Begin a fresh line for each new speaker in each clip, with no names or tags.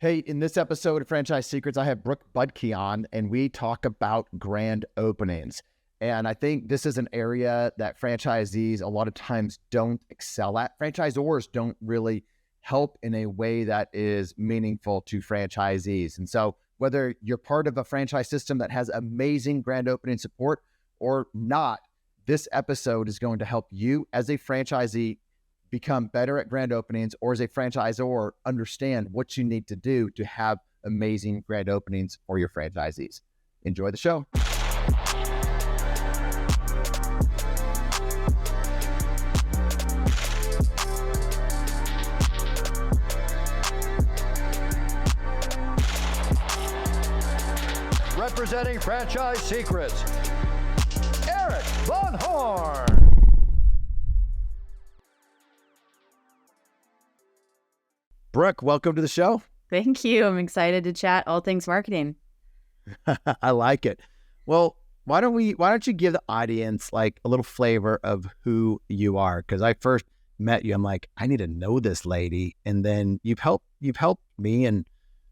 Hey, in this episode of Franchise Secrets, I have Brooke Budke on, and we talk about grand openings. And I think this is an area that franchisees a lot of times don't excel at. Franchisors don't really help in a way that is meaningful to franchisees. And so whether you're part of a franchise system that has amazing grand opening support or not, this episode is going to help you as a franchisee become better at grand openings, or as a franchisor, understand what you need to do to have amazing grand openings for your franchisees. Enjoy the show.
Representing Franchise Secrets, Eric Von Horn.
Brooke, welcome to the show.
Thank you. I'm excited to chat all things marketing.
I like it. Well, why don't you give the audience like a little flavor of who you are? Because I first met you, I'm like, I need to know this lady. And then you've helped me and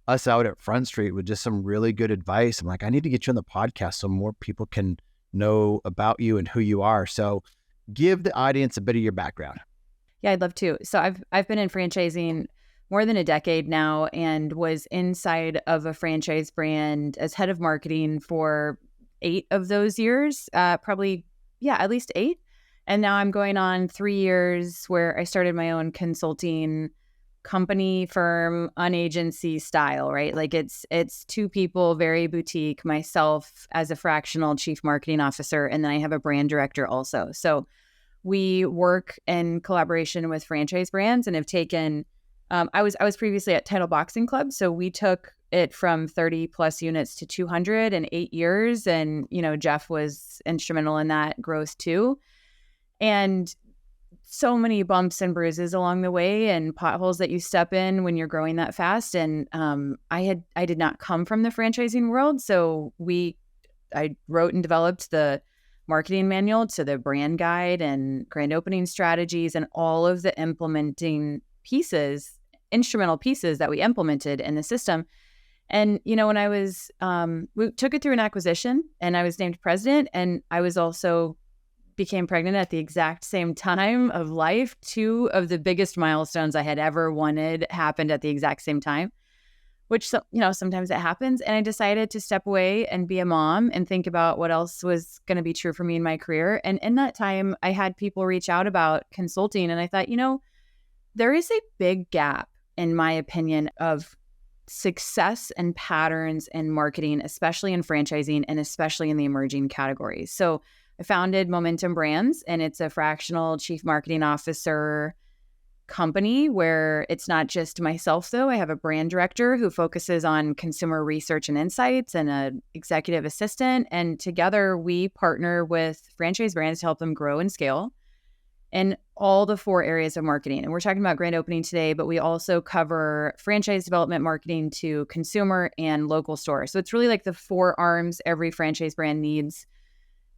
us out at Front Street with just some really good advice. I'm like, I need to get you on the podcast so more people can know about you and who you are. So give the audience a bit of your background.
Yeah, I'd love to. So I've been in franchising more than a decade now and was inside of a franchise brand as head of marketing for 8 of those years, at least 8. And now I'm going on 3 years where I started my own consulting company, firm, unagency style, right? Like it's 2 people, very boutique, myself as a fractional chief marketing officer, and then I have a brand director also. So we work in collaboration with franchise brands and have taken I was previously at Title Boxing Club, so we took it from 30 plus units to 200 in 8 years, and Jeff was instrumental in that growth too. And so many bumps and bruises along the way, and potholes that you step in when you're growing that fast. And I did not come from the franchising world, so I wrote and developed the marketing manual to the brand guide and grand opening strategies and all of the instrumental pieces that we implemented in the system. And, when I was, we took it through an acquisition and I was named president, and I was also became pregnant at the exact same time of life. 2 of the biggest milestones I had ever wanted happened at the exact same time, which, sometimes it happens. And I decided to step away and be a mom and think about what else was going to be true for me in my career. And in that time, I had people reach out about consulting, and I thought, there is a big gap, in my opinion, of success and patterns in marketing, especially in franchising and especially in the emerging categories. So I founded Momentum Brands, and it's a fractional chief marketing officer company where it's not just myself, though. I have a brand director who focuses on consumer research and insights and an executive assistant. And together we partner with franchise brands to help them grow and scale in all the 4 areas of marketing. And we're talking about grand opening today, but we also cover franchise development marketing to consumer and local stores. So it's really like the 4 arms every franchise brand needs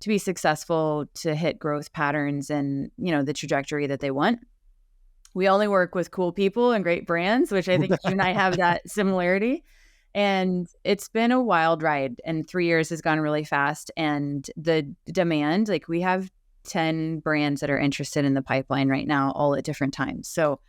to be successful, to hit growth patterns and, the trajectory that they want. We only work with cool people and great brands, which I think you and I have that similarity. And it's been a wild ride, and 3 years has gone really fast. And the demand, like we have 10 brands that are interested in the pipeline right now, all at different times. So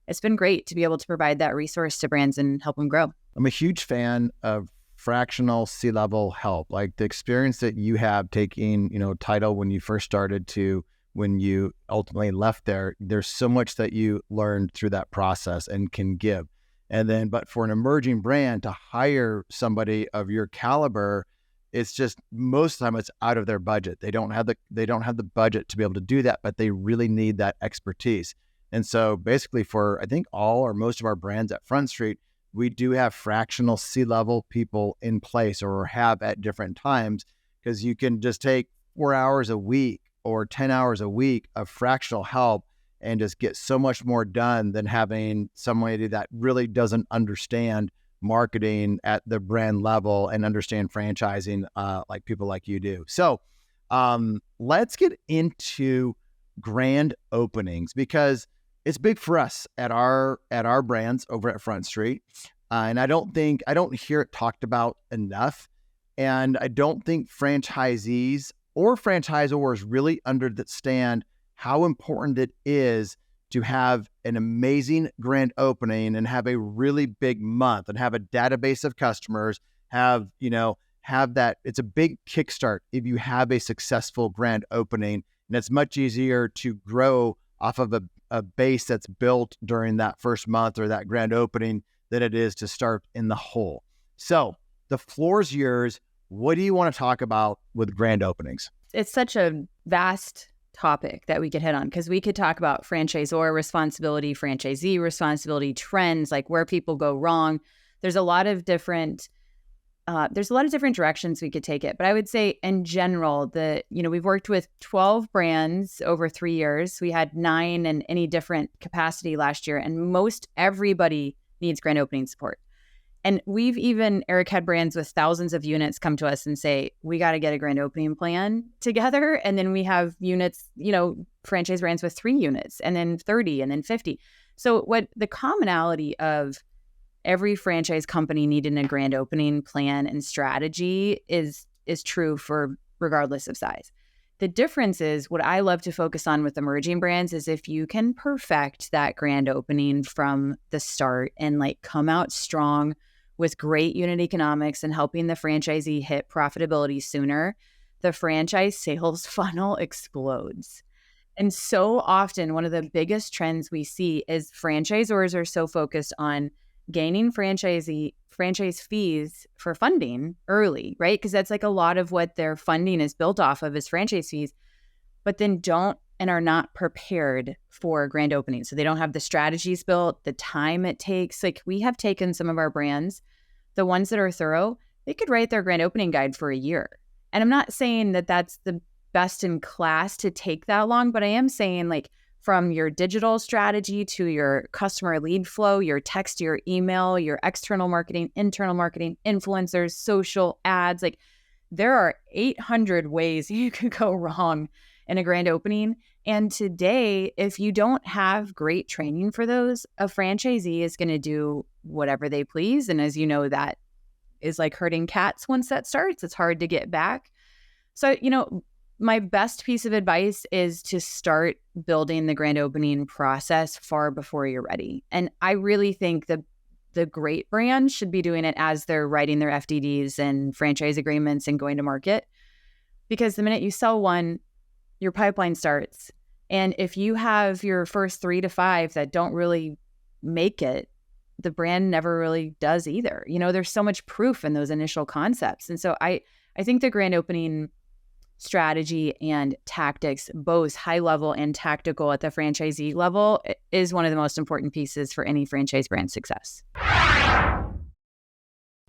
it's been great to be able to provide that resource to brands and help them grow.
I'm a huge fan of fractional C-level help, like the experience that you have taking, Title when you first started to when you ultimately left there. There's so much that you learned through that process and can give. And then, but for an emerging brand to hire somebody of your caliber, it's just most of the time it's out of their budget. They don't have the budget to be able to do that, but they really need that expertise. And so basically for, I think all or most of our brands at Front Street, we do have fractional C-level people in place or have at different times, because you can just take 4 hours a week or 10 hours a week of fractional help and just get so much more done than having somebody that really doesn't understand marketing at the brand level and understand franchising like people like you do. So let's get into grand openings, because it's big for us at our brands over at Front Street. And I don't hear it talked about enough. And I don't think franchisees or franchisors really understand how important it is to have an amazing grand opening and have a really big month and have a database of customers, have that. It's a big kickstart if you have a successful grand opening, and it's much easier to grow off of a base that's built during that first month or that grand opening than it is to start in the hole. So the floor's yours. What do you want to talk about with grand openings?
It's such a vast topic that we could hit on, because we could talk about franchisor responsibility, franchisee responsibility, trends, like where people go wrong. There's a lot of different directions we could take it. But I would say in general, we've worked with 12 brands over 3 years. We had 9 in any different capacity last year, and most everybody needs grand opening support. And Eric had brands with thousands of units come to us and say, we got to get a grand opening plan together. And then we have units, franchise brands with 3 units and then 30 and then 50. So what the commonality of every franchise company needing a grand opening plan and strategy is true for regardless of size. The difference is, what I love to focus on with emerging brands is if you can perfect that grand opening from the start and come out strong with great unit economics and helping the franchisee hit profitability sooner, the franchise sales funnel explodes. And so often, one of the biggest trends we see is franchisors are so focused on gaining franchise fees for funding early, right? Because that's a lot of what their funding is built off of is franchise fees, but then are not prepared for grand opening. So they don't have the strategies built, the time it takes. We have taken some of our brands, the ones that are thorough, they could write their grand opening guide for a year. And I'm not saying that that's the best in class to take that long, but I am saying from your digital strategy to your customer lead flow, your text, your email, your external marketing, internal marketing, influencers, social ads, there are 800 ways you could go wrong in a grand opening. And today, if you don't have great training for those, a franchisee is going to do whatever they please. And as you know, that is like herding cats. Once that starts, it's hard to get back. So, my best piece of advice is to start building the grand opening process far before you're ready. And I really think the great brands should be doing it as they're writing their FDDs and franchise agreements and going to market. Because the minute you sell one, your pipeline starts. And if you have your first 3 to 5 that don't really make it, the brand never really does either. There's so much proof in those initial concepts. And so I think the grand opening strategy and tactics, both high level and tactical at the franchisee level, is one of the most important pieces for any franchise brand success.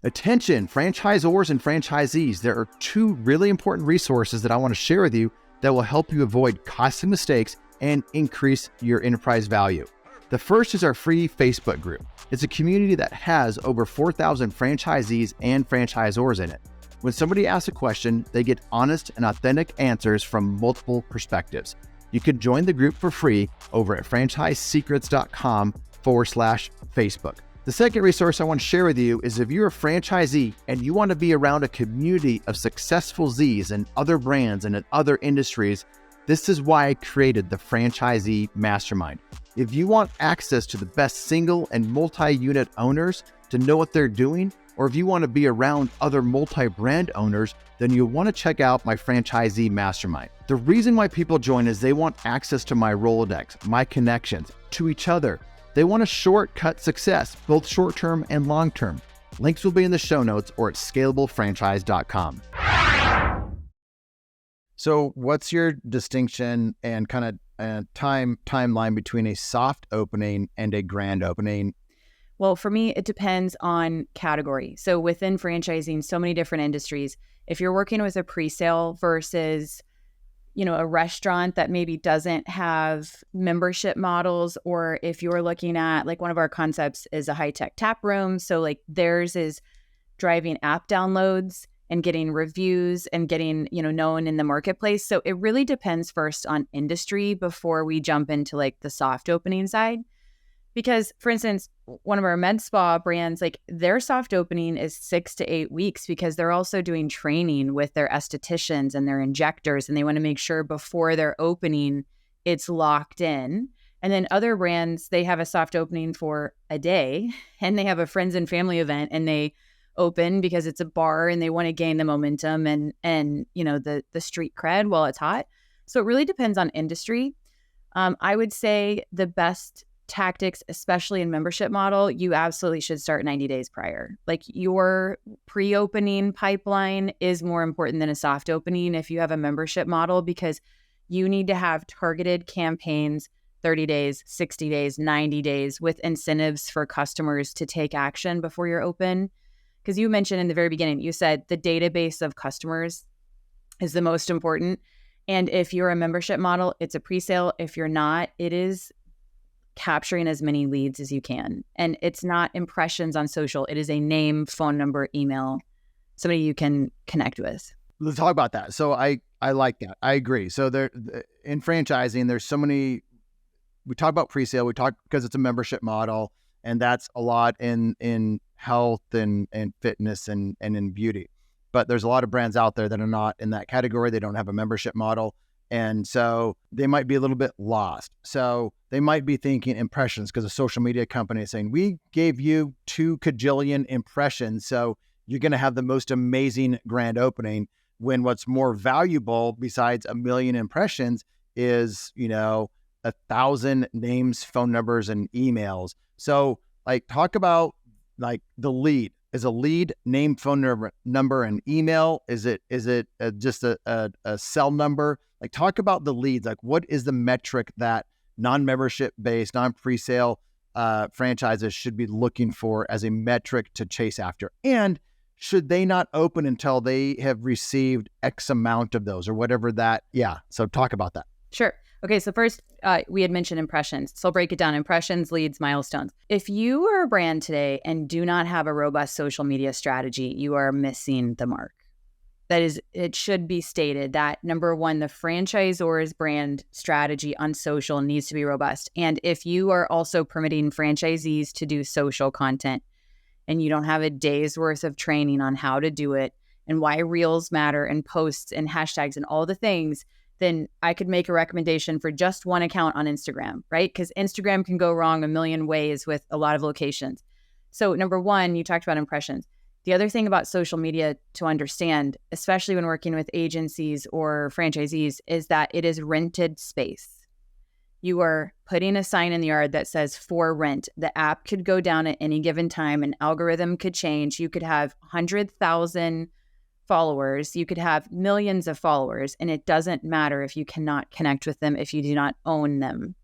Attention, franchisors and franchisees. There are 2 really important resources that I want to share with you that will help you avoid costly mistakes and increase your enterprise value. The first is our free Facebook group. It's a community that has over 4,000 franchisees and franchisors in it. When somebody asks a question, they get honest and authentic answers from multiple perspectives. You can join the group for free over at franchisesecrets.com/Facebook. The second resource I want to share with you is if you're a franchisee and you want to be around a community of successful Zs and other brands and in other industries, this is why I created the Franchisee Mastermind. If you want access to the best single and multi-unit owners to know what they're doing, or if you want to be around other multi-brand owners, then you'll want to check out my Franchisee Mastermind. The reason why people join is they want access to my Rolodex, my connections, to each other. They want a shortcut success, both short-term and long-term. Links will be in the show notes or at scalablefranchise.com. So what's your distinction and kind of timeline between a soft opening and a grand opening?
Well, for me, it depends on category. So within franchising, so many different industries, if you're working with a pre-sale versus, a restaurant that maybe doesn't have membership models, or if you're looking at one of our concepts is a high-tech tap room. So theirs is driving app downloads and getting reviews and getting, known in the marketplace. So it really depends first on industry before we jump into the soft opening side. Because, for instance, one of our med spa brands, like their soft opening is 6 to 8 weeks because they're also doing training with their estheticians and their injectors, and they want to make sure before their opening it's locked in. And then other brands, they have a soft opening for a day, and they have a friends and family event, and they open because it's a bar and they want to gain the momentum and the street cred while it's hot. So it really depends on industry. I would say the best tactics, especially in membership model, you absolutely should start 90 days prior. Like your pre-opening pipeline is more important than a soft opening if you have a membership model, because you need to have targeted campaigns 30 days, 60 days, 90 days with incentives for customers to take action before you're open. Because you mentioned in the very beginning, you said the database of customers is the most important. And if you're a membership model, it's a pre-sale. If you're not, it is capturing as many leads as you can. And it's not impressions on social. It is a name, phone number, email, somebody you can connect with.
Let's talk about that. So I like that. I agree. So there in franchising, there's so many, we talk about pre-sale, we talk because it's a membership model, and that's a lot in health and fitness and in beauty. But there's a lot of brands out there that are not in that category. They don't have a membership model. And so they might be a little bit lost. So they might be thinking impressions, because a social media company is saying, we gave you 2 kajillion impressions, so you're going to have the most amazing grand opening, when what's more valuable besides 1 million impressions is, 1,000 names, phone numbers, and emails. So like, talk about like the lead. Is a lead name, phone number, and email? Is it just a cell number? Like, talk about the leads. Like, what is the metric that non-membership based, non-pre-sale franchises should be looking for as a metric to chase after? And should they not open until they have received X amount of those or whatever that? Yeah. So talk about that.
Sure. Okay, so first, we had mentioned impressions. So I'll break it down. Impressions, leads, milestones. If you are a brand today and do not have a robust social media strategy, you are missing the mark. That is, it should be stated that, number one, the franchisor's brand strategy on social needs to be robust. And if you are also permitting franchisees to do social content and you don't have a day's worth of training on how to do it and why reels matter and posts and hashtags and all the things, then I could make a recommendation for just one account on Instagram, right? Because Instagram can go wrong a million ways with a lot of locations. So number one, you talked about impressions. The other thing about social media to understand, especially when working with agencies or franchisees, is that it is rented space. You are putting a sign in the yard that says for rent. The app could go down at any given time. An algorithm could change. You could have 100,000 followers, you could have millions of followers, and it doesn't matter if you cannot connect with them if you do not own them.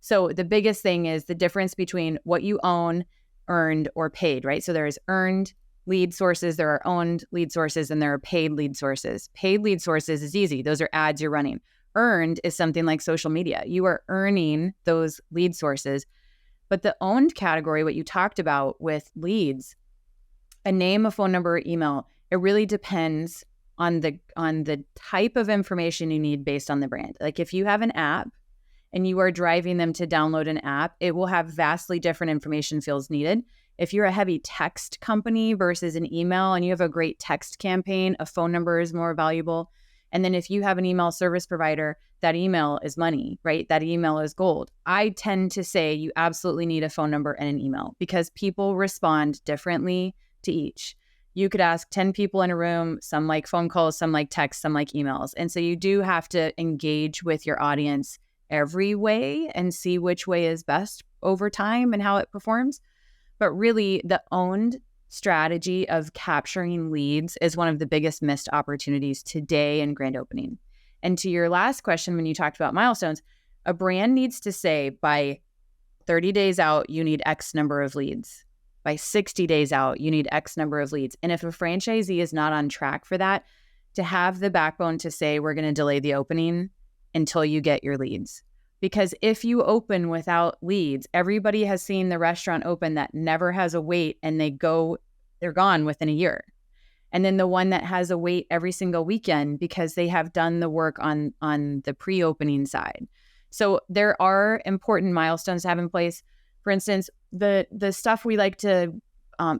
So the biggest thing is the difference between what you own, earned, or paid, right? So there's earned lead sources, there are owned lead sources, and there are paid lead sources. Paid lead sources is easy. Those are ads you're running. Earned is something like social media. You are earning those lead sources. But the owned category, what you talked about with leads, a name, a phone number, email, it really depends on the type of information you need based on the brand. Like if you have an app and you are driving them to download an app, it will have vastly different information fields needed. If you're a heavy text company versus an email and you have a great text campaign, a phone number is more valuable. And then if you have an email service provider, that email is money, right? That email is gold. I tend to say you absolutely need a phone number and an email because people respond differently to each. You could ask 10 people in a room, some like phone calls, some like texts, some like emails. And so you do have to engage with your audience every way and see which way is best over time and how it performs. But really, the owned strategy of capturing leads is one of the biggest missed opportunities today in grand opening. And to your last question, when you talked about milestones, a brand needs to say by 30 days out, you need X number of leads. By 60 days out, you need X number of leads. And if a franchisee is not on track for that, to have the backbone to say, we're going to delay the opening until you get your leads. Because if you open without leads, everybody has seen the restaurant open that never has a wait and they're gone within a year. And then the one that has a wait every single weekend because they have done the work on the pre-opening side. So there are important milestones to have in place. For instance, the stuff we like to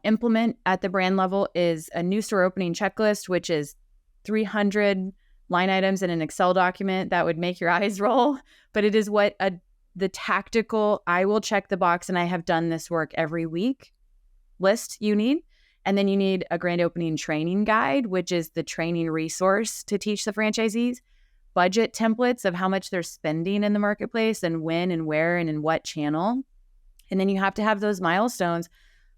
implement at the brand level is a new store opening checklist, which is 300 line items in an Excel document that would make your eyes roll. But it is what the tactical, I will check the box and I have done this work every week list you need. And then you need a grand opening training guide, which is the training resource to teach the franchisees, budget templates of how much they're spending in the marketplace and when and where and in what channel. And then you have to have those milestones.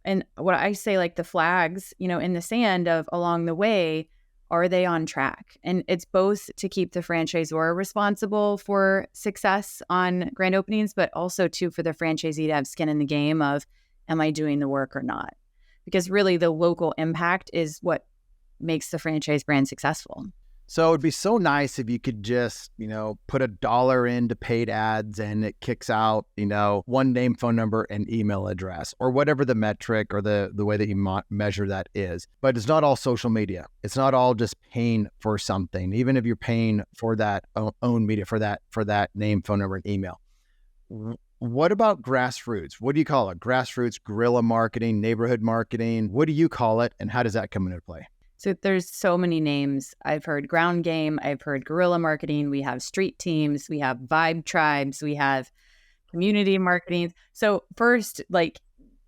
And what I say, like the flags, in the sand of along the way, are they on track? And it's both to keep the franchisor responsible for success on grand openings, but also too for the franchisee to have skin in the game of, am I doing the work or not? Because really the local impact is what makes the franchise brand successful.
So it'd be so nice if you could just, put $1 into paid ads and it kicks out, one name, phone number, and email address, or whatever the metric or the way that you measure that is. But it's not all social media. It's not all just paying for something, even if you're paying for that own media, for that name, phone number, and email. What about grassroots? What do you call it? Grassroots, guerrilla marketing, neighborhood marketing. What do you call it? And how does that come into play?
So there's so many names. I've heard ground game. I've heard guerrilla marketing. We have street teams. We have vibe tribes. We have community marketing. So first,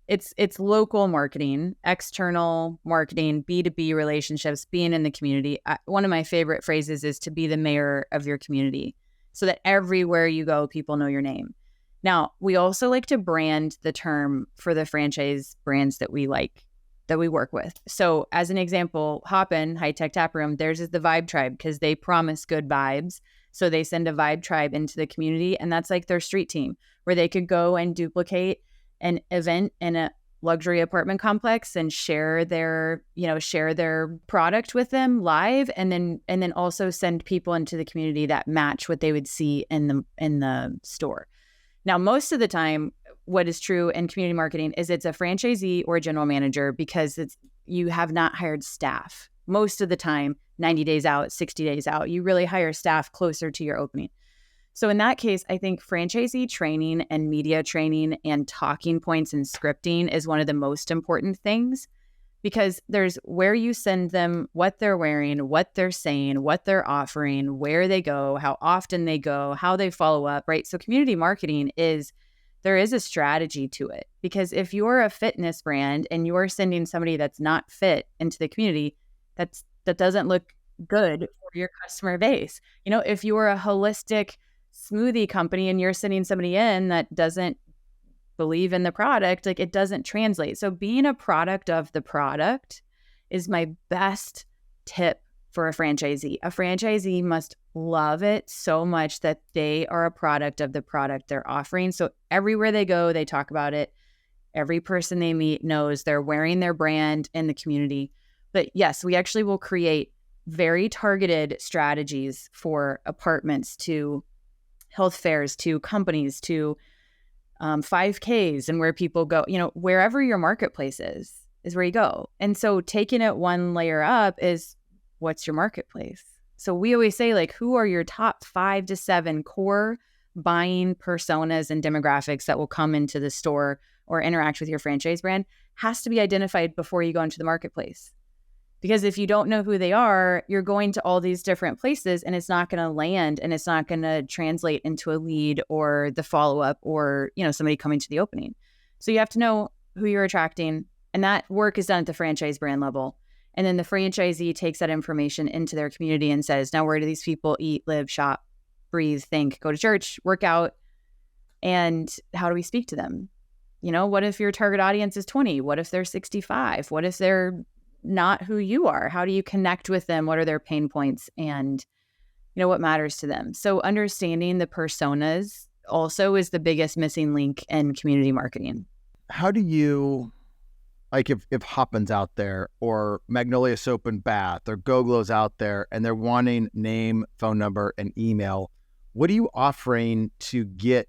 it's local marketing, external marketing, B2B relationships, being in the community. One of my favorite phrases is to be the mayor of your community so that everywhere you go, people know your name. Now, we also like to brand the term for the franchise brands that we like, that we work with. So as an example, Hoppin', High Tech Tap Room, theirs is the Vibe Tribe because they promise good vibes. So they send a Vibe Tribe into the community, and that's like their street team where they could go and duplicate an event in a luxury apartment complex and share their product with them live, and then also send people into the community that match what they would see in the store. Now, most of the time, what is true in community marketing is it's a franchisee or a general manager because you have not hired staff. Most of the time, 90 days out, 60 days out, you really hire staff closer to your opening. So in that case, I think franchisee training and media training and talking points and scripting is one of the most important things, because there's where you send them, what they're wearing, what they're saying, what they're offering, where they go, how often they go, how they follow up, right? So community marketing there is a strategy to it, because if you're a fitness brand and you're sending somebody that's not fit into the community, that doesn't look good for your customer base. If you're a holistic smoothie company and you're sending somebody in that doesn't believe in the product, it doesn't translate. So being a product of the product is my best tip for a franchisee. A franchisee must love it so much that they are a product of the product they're offering. So everywhere they go, they talk about it. Every person they meet knows they're wearing their brand in the community. But yes, we actually will create very targeted strategies for apartments, to health fairs, to companies, to 5Ks, and where people go, wherever your marketplace is where you go. And so taking it one layer up is, what's your marketplace? So we always say, who are your top 5 to 7 core buying personas and demographics that will come into the store or interact with your franchise brand, has to be identified before you go into the marketplace. Because if you don't know who they are, you're going to all these different places and it's not going to land, and it's not going to translate into a lead or the follow-up or, somebody coming to the opening. So you have to know who you're attracting, and that work is done at the franchise brand level. And then the franchisee takes that information into their community and says, now where do these people eat, live, shop, breathe, think, go to church, work out? And how do we speak to them? What if your target audience is 20? What if they're 65? What if they're not who you are? How do you connect with them? What are their pain points? And, what matters to them? So understanding the personas also is the biggest missing link in community marketing.
How do you... if Hoppin's out there, or Magnolia Soap and Bath, or GoGlow's out there, and they're wanting name, phone number, and email, what are you offering to get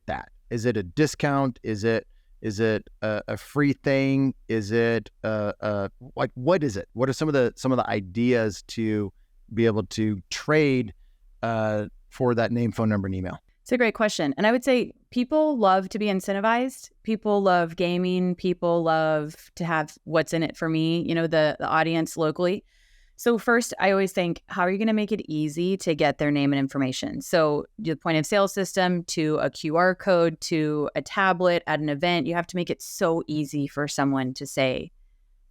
that? Is it a discount? Is it a free thing? Is it what is it? What are some of the ideas to be able to trade for that name, phone number, and email?
It's a great question. And I would say people love to be incentivized. People love gaming. People love to have what's in it for me, the audience locally. So first, I always think, how are you going to make it easy to get their name and information? So the point of sale system to a QR code to a tablet at an event, you have to make it so easy for someone to say,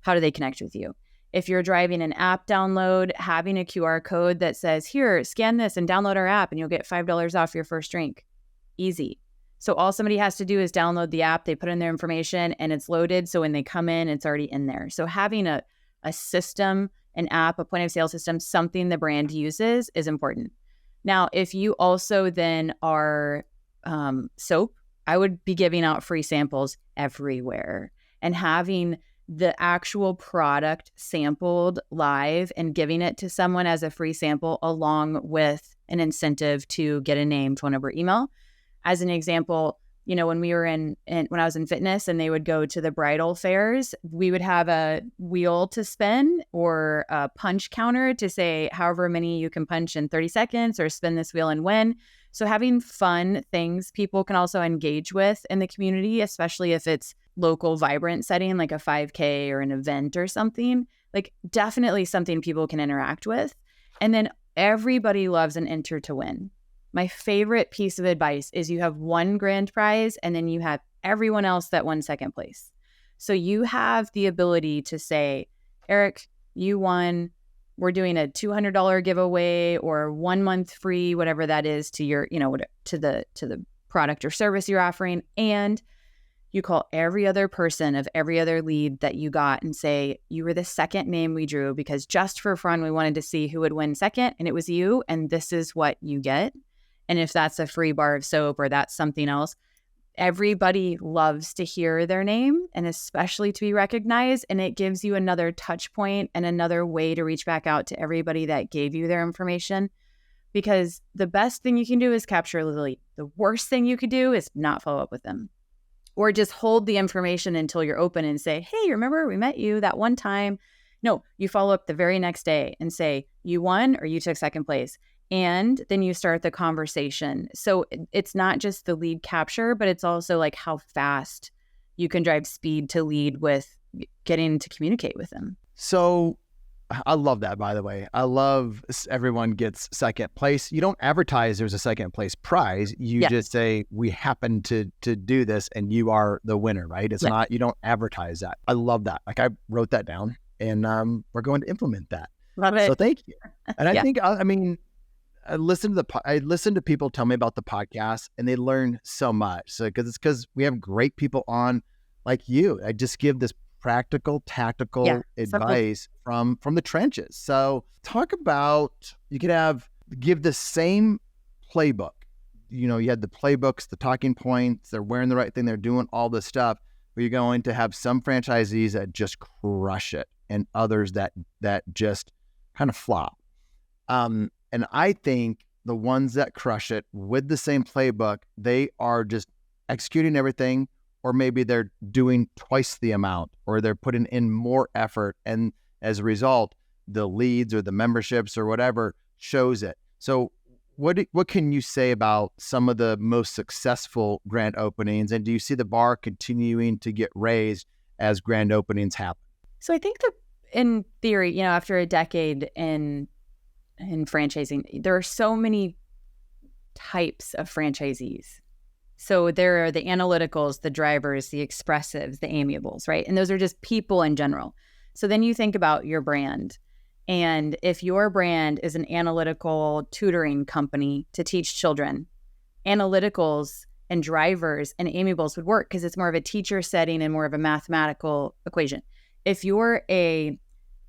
how do they connect with you? If you're driving an app download, having a QR code that says, here, scan this and download our app and you'll get $5 off your first drink. Easy. So all somebody has to do is download the app, they put in their information and it's loaded. So when they come in, it's already in there. So having a system, an app, a point of sale system, something the brand uses is important. Now, if you also then are soap, I would be giving out free samples everywhere and having the actual product sampled live and giving it to someone as a free sample along with an incentive to get a named phone number, email. As an example, when we were when I was in fitness and they would go to the bridal fairs, we would have a wheel to spin or a punch counter to say however many you can punch in 30 seconds or spin this wheel and win. So having fun things people can also engage with in the community, especially if it's local vibrant setting like a 5K or an event or something, like definitely something people can interact with. And then everybody loves an enter to win. My favorite piece of advice is you have one grand prize and then you have everyone else that won second place. So you have the ability to say, Eric, you won. We're doing a $200 giveaway or 1 month free, whatever that is to your, to the product or service you're offering. And you call every other person of every other lead that you got and say, you were the second name we drew because just for fun, we wanted to see who would win second. And it was you. And this is what you get. And if that's a free bar of soap or that's something else, everybody loves to hear their name and especially to be recognized. And it gives you another touch point and another way to reach back out to everybody that gave you their information. Because the best thing you can do is capture the lead. The worst thing you could do is not follow up with them. Or just hold the information until you're open and say, hey, remember we met you that one time? No, you follow up the very next day and say, you won or you took second place. And then you start the conversation. So it's not just the lead capture, but it's also like how fast you can drive speed to lead with getting to communicate with them.
So I love that, by the way. I love everyone gets second place. You don't advertise there's a second place prize. You just say, we happen to do this and you are the winner, right? It's not, you don't advertise that. I love that. Like I wrote that down and we're going to implement that.
Love it.
So thank you. And I think, I listen to people tell me about the podcast and they learn so much. So because we have great people on like you. I just give this practical, tactical advice from the trenches. So talk about, you could give the same playbook. You had the playbooks, the talking points, they're wearing the right thing, they're doing all this stuff, but you're going to have some franchisees that just crush it and others that just kind of flop. And I think the ones that crush it with the same playbook, they are just executing everything, or maybe they're doing twice the amount, or they're putting in more effort. And as a result, the leads or the memberships or whatever shows it. So what can you say about some of the most successful grand openings? And do you see the bar continuing to get raised as grand openings happen?
So I think that in theory, after a decade in franchising, there are so many types of franchisees. So there are the analyticals, the drivers, the expressives, the amiables, right? And those are just people in general. So then you think about your brand. And if your brand is an analytical tutoring company to teach children, analyticals and drivers and amiables would work because it's more of a teacher setting and more of a mathematical equation. If you're a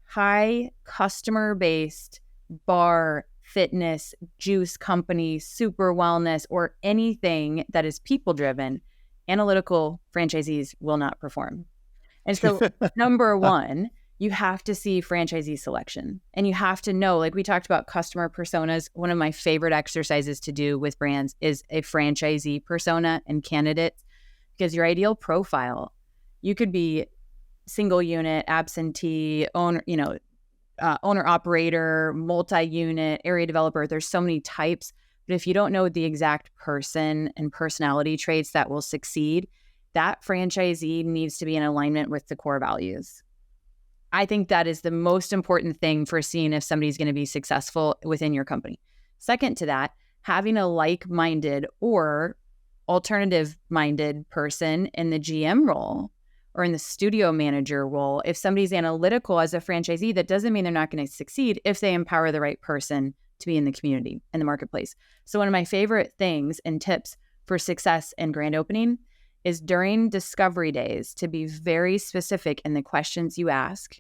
high customer-based bar, fitness, juice company, super wellness, or anything that is people-driven, analytical franchisees will not perform. And so number one, you have to see franchisee selection. And you have to know, like we talked about customer personas, one of my favorite exercises to do with brands is a franchisee persona and candidates, because your ideal profile, you could be single unit, absentee, owner, owner operator, multi-unit, area developer. There's so many types, But if you don't know the exact person and personality traits that will succeed, that franchisee needs to be in alignment with the core values. I think that is the most important thing for seeing if somebody's going to be successful within your company. Second to that, having a like-minded or alternative-minded person in the GM role or in the studio manager role. If somebody's analytical as a franchisee, that doesn't mean they're not going to succeed if they empower the right person to be in the community, in the marketplace. So one of my favorite things and tips for success in grand opening is during discovery days to be very specific in the questions you ask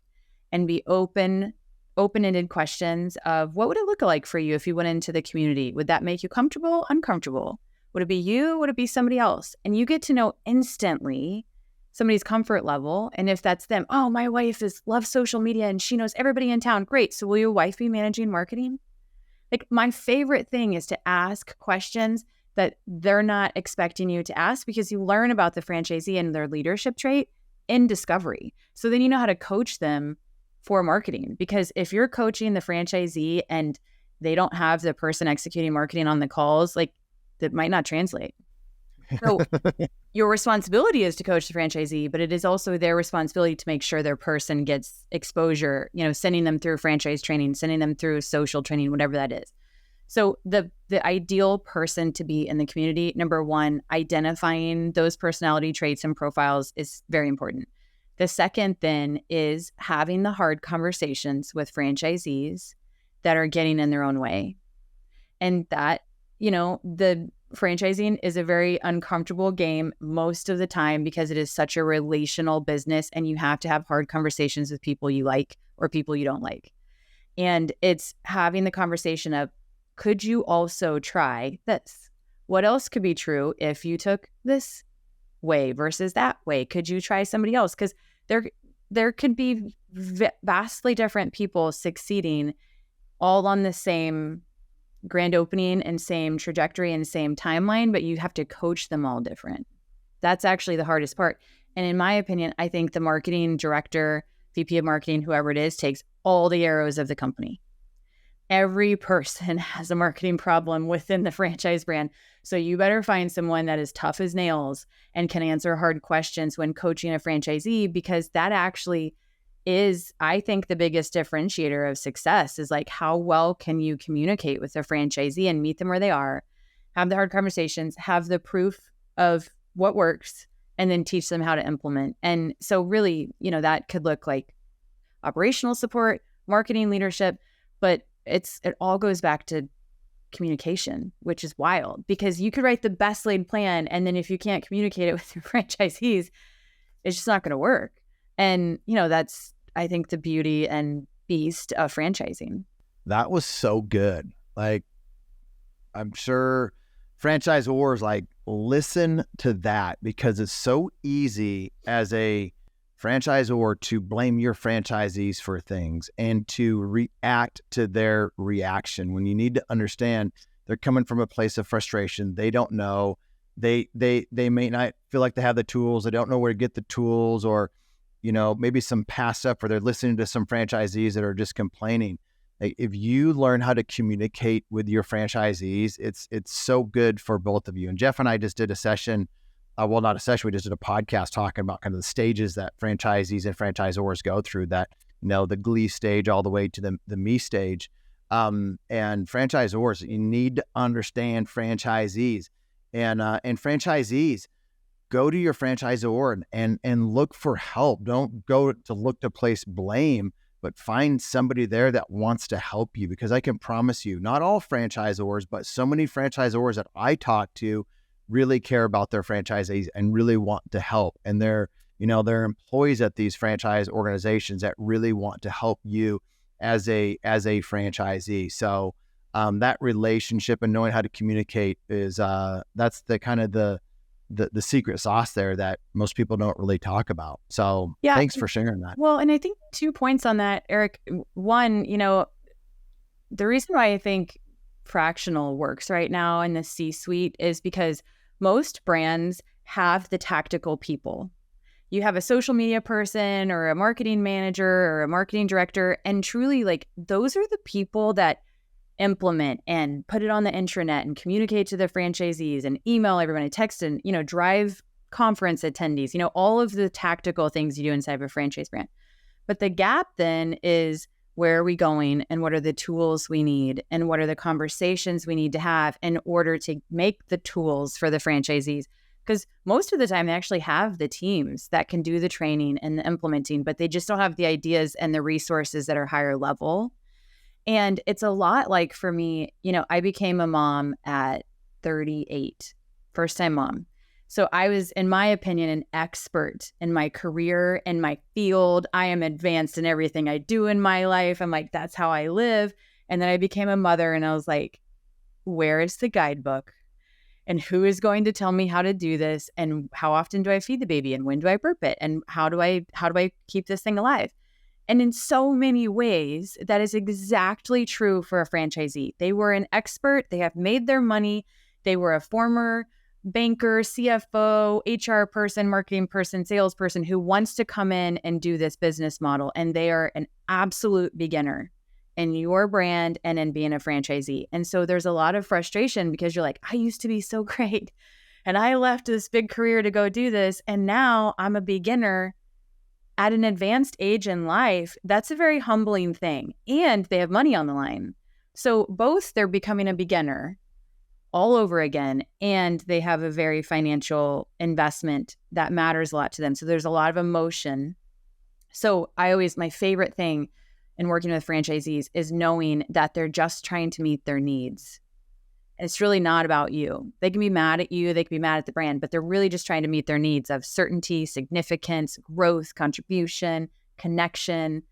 and be open-ended questions of what would it look like for you if you went into the community? Would that make you comfortable, uncomfortable? Would it be you? Would it be somebody else? And you get to know instantly somebody's comfort level. And if that's them, oh, my wife loves social media and she knows everybody in town. Great. So will your wife be managing marketing? Like, my favorite thing is to ask questions that they're not expecting you to ask, because you learn about the franchisee and their leadership trait in discovery. So then you know how to coach them for marketing. Because if you're coaching the franchisee and they don't have the person executing marketing on the calls, like, that might not translate. So your responsibility is to coach the franchisee, but it is also their responsibility to make sure their person gets exposure, sending them through franchise training, sending them through social training, whatever that is. So the ideal person to be in the community, number one, identifying those personality traits and profiles is very important. The second then is having the hard conversations with franchisees that are getting in their own way. And that, the franchising is a very uncomfortable game most of the time because it is such a relational business and you have to have hard conversations with people you like or people you don't like. And it's having the conversation of, could you also try this? What else could be true if you took this way versus that way? Could you try somebody else? Because there could be vastly different people succeeding all on the same grand opening and same trajectory and same timeline, but you have to coach them all different. That's actually the hardest part. And in my opinion, I think the marketing director, VP of marketing, whoever it is, takes all the arrows of the company. Every person has a marketing problem within the franchise brand. So you better find someone that is tough as nails and can answer hard questions when coaching a franchisee, because that actually is, I think, the biggest differentiator of success is like, how well can you communicate with a franchisee and meet them where they are, have the hard conversations, have the proof of what works, and then teach them how to implement. And so really, that could look like operational support, marketing leadership, but it all goes back to communication, which is wild, because you could write the best laid plan, and then if you can't communicate it with your franchisees, it's just not going to work. And, that's, I think, the beauty and beast of franchising.
That was so good. Like, I'm sure franchisors listen to that, because it's so easy as a franchisor to blame your franchisees for things and to react to their reaction, when you need to understand they're coming from a place of frustration. They don't know. They may not feel like they have the tools. They don't know where to get the tools, or maybe some past stuff, or they're listening to some franchisees that are just complaining. Like, if you learn how to communicate with your franchisees, it's so good for both of you. And Jeff and I just did a session, not a session, we just did a podcast talking about kind of the stages that franchisees and franchisors go through, that, the glee stage all the way to the me stage. And franchisors, you need to understand franchisees, and franchisees, go to your franchisor and look for help. Don't go to look to place blame, but find somebody there that wants to help you, because I can promise you, not all franchisors, but so many franchisors that I talk to really care about their franchisees and really want to help. And they're employees at these franchise organizations that really want to help you as a franchisee. So that relationship and knowing how to communicate is that's the kind of the secret sauce there that most people don't really talk about. So yeah, thanks for sharing that.
Well, and I think 2 points on that, Eric. One, the reason why I think fractional works right now in the C-suite is because most brands have the tactical people. You have a social media person or a marketing manager or a marketing director, and truly, those are the people that implement and put it on the intranet and communicate to the franchisees and email everyone and text and, drive conference attendees, all of the tactical things you do inside of a franchise brand. But the gap then is, where are we going and what are the tools we need and what are the conversations we need to have in order to make the tools for the franchisees? Because most of the time they actually have the teams that can do the training and the implementing, but they just don't have the ideas and the resources that are higher level. And it's a lot like, for me, I became a mom at 38, first time mom. So I was, in my opinion, an expert in my career and my field. I am advanced in everything I do in my life. I'm like, that's how I live. And then I became a mother and I was like, where is the guidebook? And who is going to tell me how to do this? And how often do I feed the baby? And when do I burp it? And how do I keep this thing alive? And in so many ways, that is exactly true for a franchisee. They were an expert. They have made their money. They were a former banker, CFO, HR person, marketing person, salesperson who wants to come in and do this business model. And they are an absolute beginner in your brand and in being a franchisee. And so there's a lot of frustration because you're like, I used to be so great and I left this big career to go do this. And now I'm a beginner at an advanced age in life. That's a very humbling thing. And they have money on the line. So both they're becoming a beginner all over again, and they have a very financial investment that matters a lot to them. So there's a lot of emotion. So my favorite thing in working with franchisees is knowing that they're just trying to meet their needs. And it's really not about you. They can be mad at you, they can be mad at the brand, but they're really just trying to meet their needs of certainty, significance, growth, contribution, connection,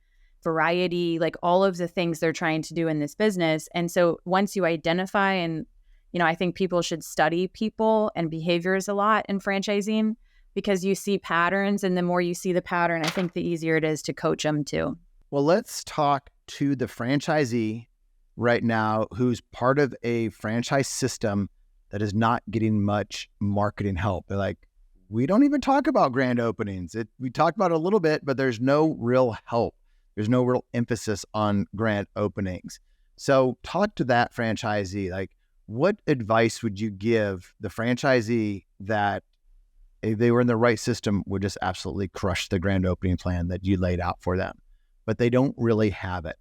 variety, like all of the things they're trying to do in this business. And so once you identify, and I think people should study people and behaviors a lot in franchising, because you see patterns, and the more you see the pattern, I think the easier it is to coach them too.
Well, let's talk to the franchisee right now who's part of a franchise system that is not getting much marketing help. They're like, we don't even talk about grand openings. We talk about it a little bit, but there's no real help. There's no real emphasis on grand openings. So talk to that franchisee. Like, what advice would you give the franchisee that, if they were in the right system, would just absolutely crush the grand opening plan that you laid out for them, but they don't really have it?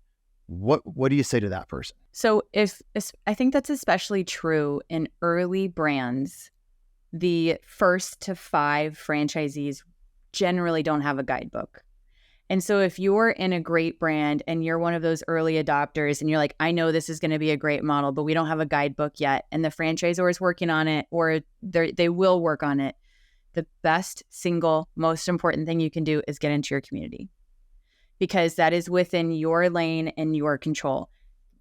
What do you say to that person?
So I think that's especially true in early brands. The first to 5 franchisees generally don't have a guidebook. And so if you're in a great brand and you're one of those early adopters and you're like, I know this is going to be a great model, but we don't have a guidebook yet, and the franchisor is working on it, or they will work on it, the best single most important thing you can do is get into your community, because that is within your lane and your control.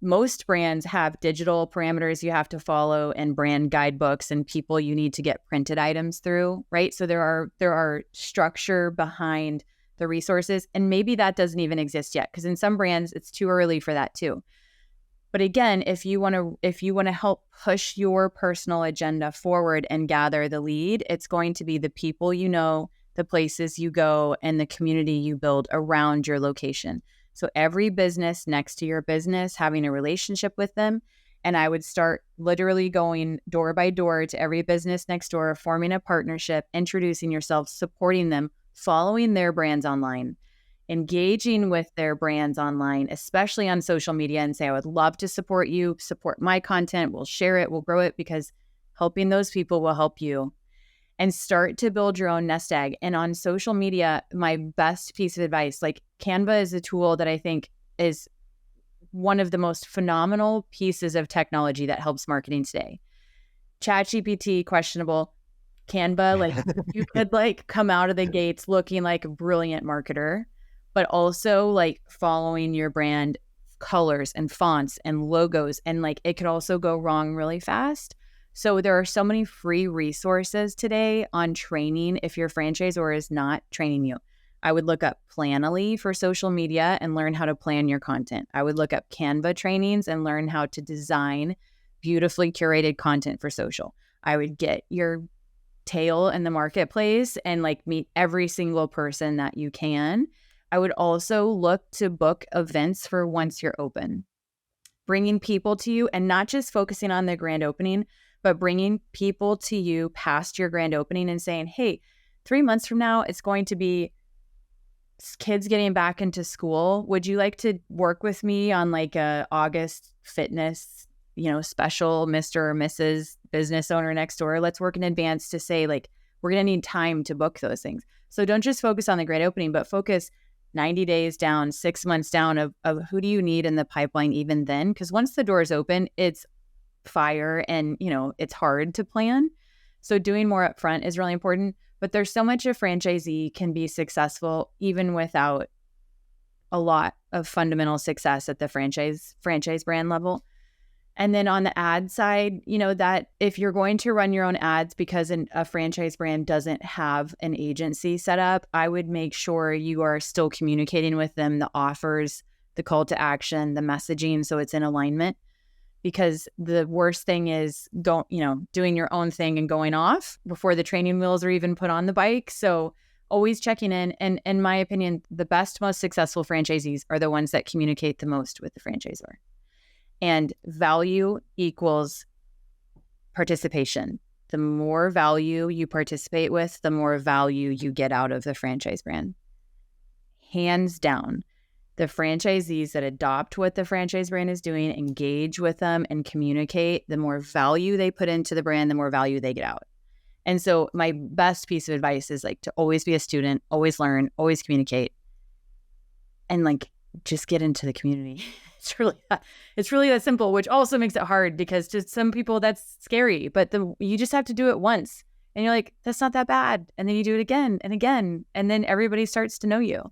Most brands have digital parameters you have to follow and brand guidebooks and people you need to get printed items through, right? So there are structure behind the resources, and maybe that doesn't even exist yet, because in some brands it's too early for that too. But again, if you want to help push your personal agenda forward and gather the lead, it's going to be the people you know, the places you go, and the community you build around your location. So every business next to your business, having a relationship with them. And I would start literally going door by door to every business next door, forming a partnership, introducing yourself, supporting them, following their brands online, engaging with their brands online, especially on social media, and say, I would love to support you, support my content, we'll share it, we'll grow it, because helping those people will help you. And start to build your own nest egg. And on social media, my best piece of advice, like Canva is a tool that I think is one of the most phenomenal pieces of technology that helps marketing today. ChatGPT, questionable. Canva, like you could like come out of the gates looking like a brilliant marketer, but also like following your brand colors and fonts and logos. And like it could also go wrong really fast. So there are so many free resources today on training if your franchisor is not training you. I would look up Planoly for social media and learn how to plan your content. I would look up Canva trainings and learn how to design beautifully curated content for social. I would get your tail in the marketplace and like meet every single person that you can. I would also look to book events for once you're open. bringing people to you and not just focusing on the grand opening, but bringing people to you past your grand opening and saying, hey, 3 months from now, it's going to be kids getting back into school. Would you like to work with me on like a August fitness, special Mr. or Mrs. business owner next door? Let's work in advance to say like, we're going to need time to book those things. So don't just focus on the grand opening, but focus 90 days down, 6 months down of who do you need in the pipeline even then? Because once the doors open, it's fire and, it's hard to plan. So doing more upfront is really important. But there's so much a franchisee can be successful even without a lot of fundamental success at the franchise brand level. And then on the ad side, that if you're going to run your own ads because a franchise brand doesn't have an agency set up, I would make sure you are still communicating with them the offers, the call to action, the messaging, so it's in alignment. Because the worst thing is doing your own thing and going off before the training wheels are even put on the bike. So always checking in. And in my opinion, the best, most successful franchisees are the ones that communicate the most with the franchisor. And value equals participation. The more value you participate with, the more value you get out of the franchise brand. Hands down. The franchisees that adopt what the franchise brand is doing, engage with them and communicate, the more value they put into the brand, the more value they get out. And so my best piece of advice is like to always be a student, always learn, always communicate, and like just get into the community. It's really that simple, which also makes it hard because to some people that's scary, but you just have to do it once and you're like, that's not that bad. And then you do it again and again, and then everybody starts to know you.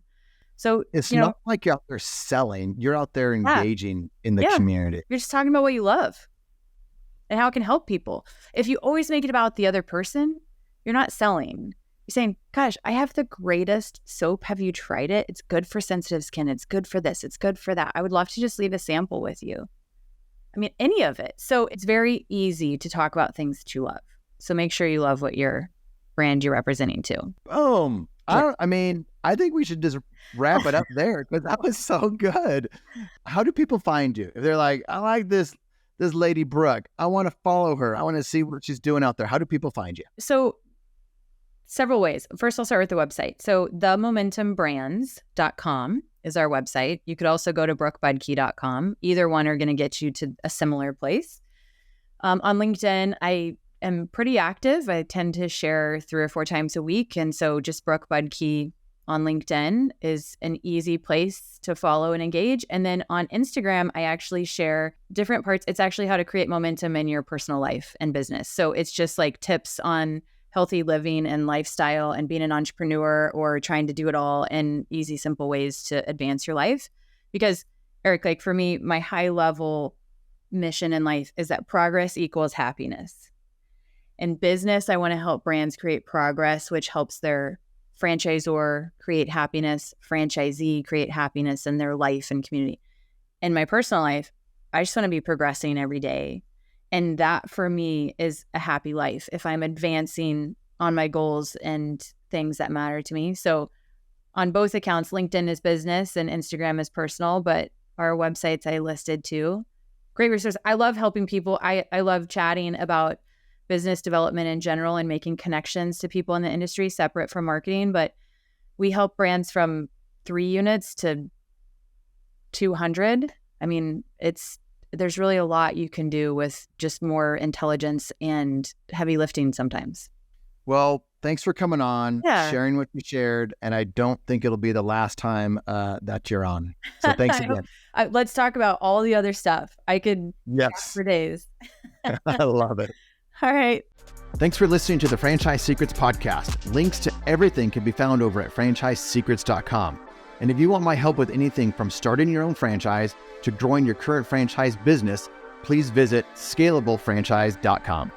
So
it's not like you're out there selling. You're out there engaging in the community.
You're just talking about what you love and how it can help people. If you always make it about the other person, you're not selling. You're saying, gosh, I have the greatest soap. Have you tried it? It's good for sensitive skin. It's good for this. It's good for that. I would love to just leave a sample with you. I mean, any of it. So it's very easy to talk about things that you love. So make sure you love what your brand you're representing too.
Boom. I think we should just wrap it up there because that was so good. How do people find you? If they're like, I like this lady Brooke, I want to follow her, I want to see what she's doing out there. How do people find you?
So several ways. First, I'll start with the website. So themomentumbrands.com is our website. You could also go to brookebudke.com. Either one are going to get you to a similar place. On LinkedIn, I am pretty active. I tend to share 3 or 4 times a week. And so just Brooke Budke on LinkedIn is an easy place to follow and engage. And then on Instagram, I actually share different parts. It's actually how to create momentum in your personal life and business. So it's just like tips on healthy living and lifestyle and being an entrepreneur or trying to do it all in easy, simple ways to advance your life. Because Eric, like for me, my high level mission in life is that progress equals happiness. In business, I want to help brands create progress, which helps their franchisor create happiness, franchisee create happiness in their life and community. In my personal life, I just want to be progressing every day. And that for me is a happy life if I'm advancing on my goals and things that matter to me. So on both accounts, LinkedIn is business and Instagram is personal, but our websites I listed too. Great resource. I love helping people. I love chatting about business development in general and making connections to people in the industry separate from marketing. But we help brands from 3 units to 200. I mean, there's really a lot you can do with just more intelligence and heavy lifting sometimes.
Well, thanks for coming on, sharing what you shared. And I don't think it'll be the last time that you're on. So thanks again.
Let's talk about all the other stuff. I could talk for days.
I love it.
All right.
Thanks for listening to the Franchise Secrets podcast. Links to everything can be found over at franchisesecrets.com. And if you want my help with anything from starting your own franchise to growing your current franchise business, please visit scalablefranchise.com.